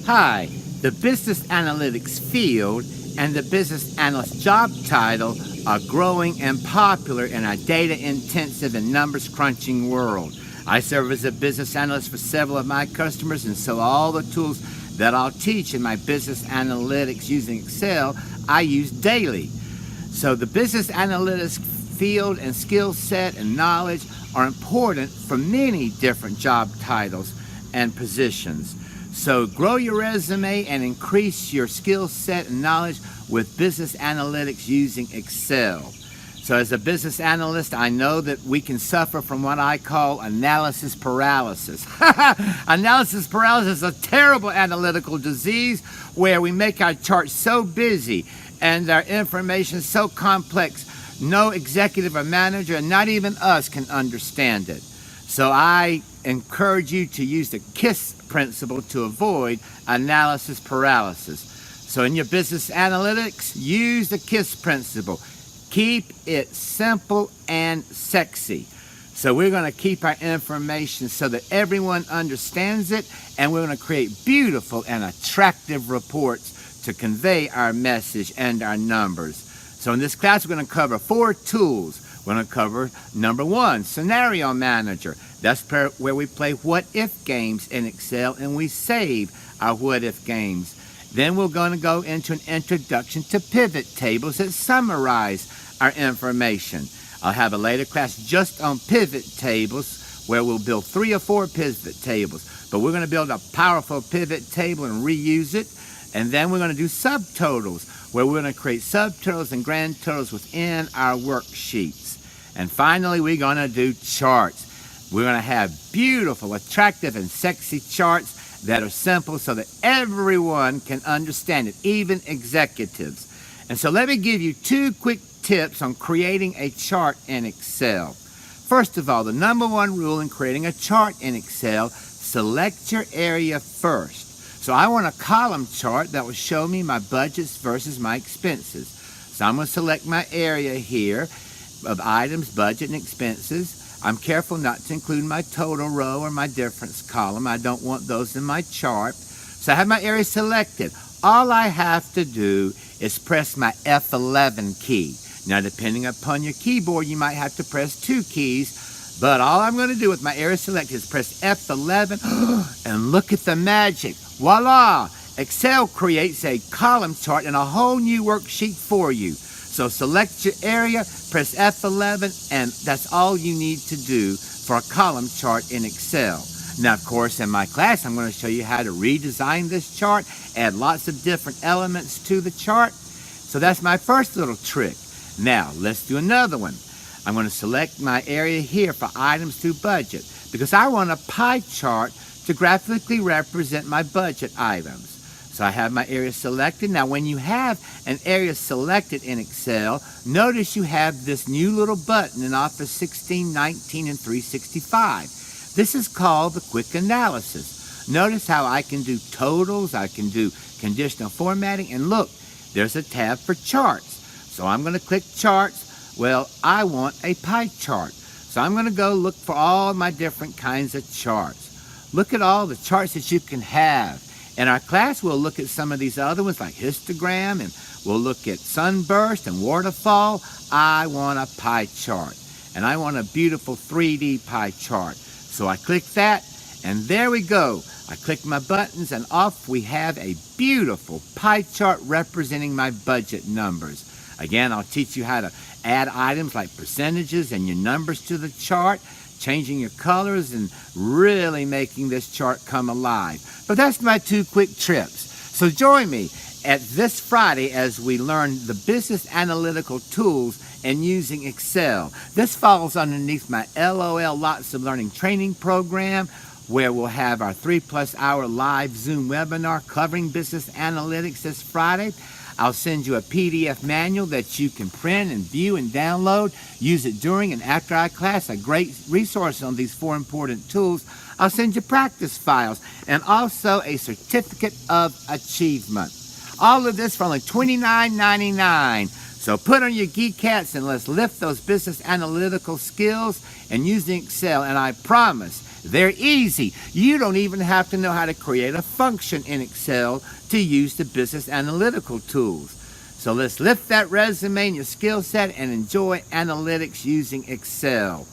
Hi, the business analytics field and the business analyst job title are growing and popular in our data-intensive and numbers-crunching world. I serve as a business analyst for several of my customers, and so all the tools that I'll teach in my business analytics using Excel, I use daily. So the business analytics field and skill set and knowledge are important for many different job titles and positions. So grow your resume and increase your skill set and knowledge with business analytics using Excel. So as a business analyst, I know that we can suffer from what I call analysis paralysis. Analysis paralysis is a terrible analytical disease where we make our charts so busy and our information so complex, no executive or manager, and not even us, can understand it. So I encourage you to use the KISS principle to avoid analysis paralysis. So in your business analytics, use the KISS principle. Keep it simple and sexy. So we're going to keep our information so that everyone understands it, and we're going to create beautiful and attractive reports to convey our message and our numbers. So in this class, we're going to cover 4 tools. We're going to cover number 1, Scenario Manager. That's where we play what-if games in Excel, and we save our what-if games. Then we're going to go into an introduction to pivot tables that summarize our information. I'll have a later class just on pivot tables where we'll build 3 or 4 pivot tables. But we're going to build a powerful pivot table and reuse it. And then we're going to do subtotals, where we're going to create subtotals and grand totals within our worksheets. And finally, we're going to do charts. We're going to have beautiful, attractive, and sexy charts that are simple so that everyone can understand it, even executives. And so let me give you 2 quick tips on creating a chart in Excel. First of all, the number 1 rule in creating a chart in Excel: select your area first. So I want a column chart that will show me my budgets versus my expenses. So I'm going to select my area here of items, budget, and expenses. I'm careful not to include my total row or my difference column. I don't want those in my chart. So I have my area selected. All I have to do is press my F11 key. Now, depending upon your keyboard, you might have to press 2 keys. But all I'm going to do with my area selected is press F11, and look at the magic. Voila! Excel creates a column chart and a whole new worksheet for you. So select your area, press F11, and that's all you need to do for a column chart in Excel. Now, of course, in my class, I'm going to show you how to redesign this chart, add lots of different elements to the chart. So that's my first little trick. Now, let's do another one. I'm going to select my area here for items through budget because I want a pie chart to graphically represent my budget items. So I have my area selected. Now, when you have an area selected in Excel, notice you have this new little button in Office 16, 19, and 365. This is called the Quick Analysis. Notice how I can do totals, I can do conditional formatting, and look, there's a tab for charts. So I'm going to click Charts. Well, I want a pie chart. So I'm going to go look for all my different kinds of charts. Look at all the charts that you can have. In our class, we'll look at some of these other ones like histogram, and we'll look at sunburst and waterfall. I want a pie chart, and I want a beautiful 3D pie chart. So I click that, and there we go. I click my buttons, and off we have a beautiful pie chart representing my budget numbers. Again, I'll teach you how to add items like percentages and your numbers to the chart, changing your colors, and really making this chart come alive. But that's my 2 quick trips. So join me at this Friday as we learn the business analytical tools and using Excel. This falls underneath my LOL Lots of Learning training program, where we'll have our 3+ hour live Zoom webinar covering business analytics this Friday. I'll send you a PDF manual that you can print and view and download. Use it during and after our class, a great resource on these 4 important tools. I'll send you practice files and also a certificate of achievement. All of this for only $29.99. So put on your geek hats and let's lift those business analytical skills and using Excel. And I promise They're easy. You don't even have to know how to create a function in Excel to use the business analytical tools. So let's lift that resume and your skill set and enjoy analytics using Excel.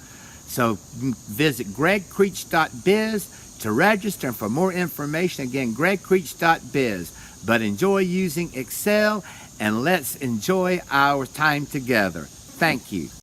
So visit gregcreech.biz to register, and for more information, again, gregcreech.biz. But enjoy using Excel, and let's enjoy our time together. Thank you.